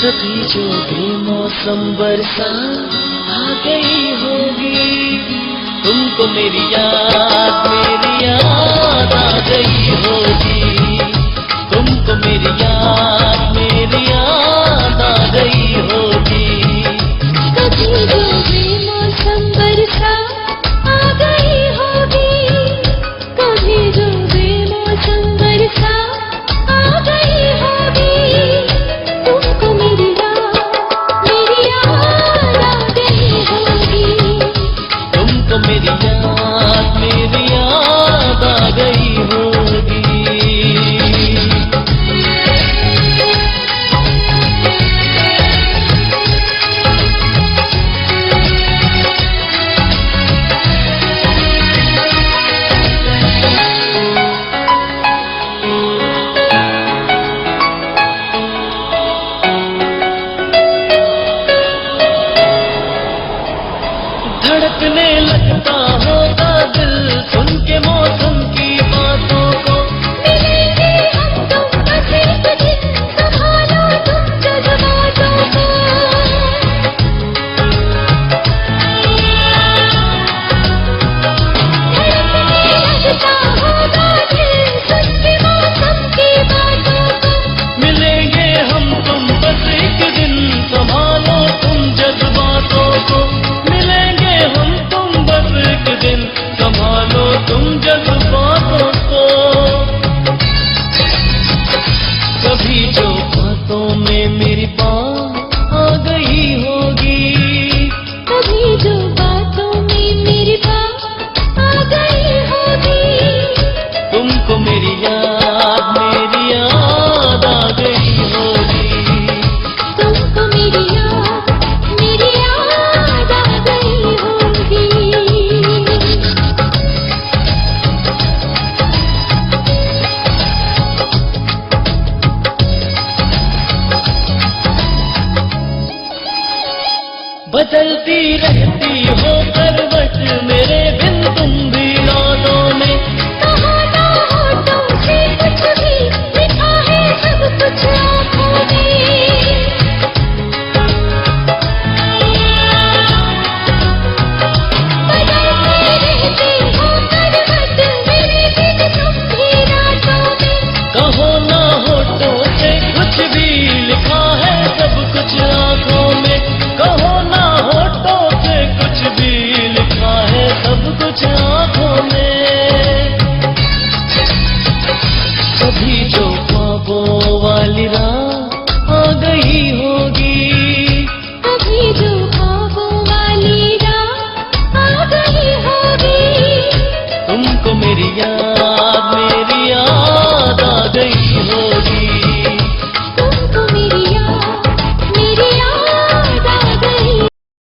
कभी जो बेमौसम बरसात आ गई होगी, तुमको मेरी याद आ गई होगी, तुमको मेरी याद आ गई होगी। कभी जो बेमौसम बरसात आ गई होगी, कभी जो बेमौसम बरसात आ गई होगी, तुमको मेरी याद आ गई होगी, तुमको मेरी याद आ गई होगी। धड़कने लगता होगा दिल सुन के मौसम की बातों को, मिलेंगे हम तुम बस एक दिन, संभालो तुम जज्बातों को। धड़कने लगता होगा दिल सुन के मौसम की बातों को, मिलेंगे हम तुम बस एक दिन, संभालो तुम जज्बातों को, मिलेंगे हम तुम बस एक दिन, संभालो तुम जज्बातों को। कभी जो बातों में मेरी बात आ गई होगी, कभी जो बातों में मेरी बात आ गई होगी, तुमको मेरी याद आ गई होगी, तुमको मेरी याद आ गई होगी। बदलती रहती हो करवट मेरे बिन तुम भी यादों में, कहा ना होठों से कुछ भी, लिखा है सब कुछ आँखों में। बदलती रहती हो करवट मेरे बिन तुम भी रातों में, कहो ना होठों से कुछ भी, लिखा है सब कुछ आँखों में, कहो ना होठों से कुछ भी, लिखा है सब कुछ आँखों में। कभी जो ख्वाबों वाली रात आ गई होगी, कभी जो ख्वाबों वाली रात आ गई होगी, तुमको मेरी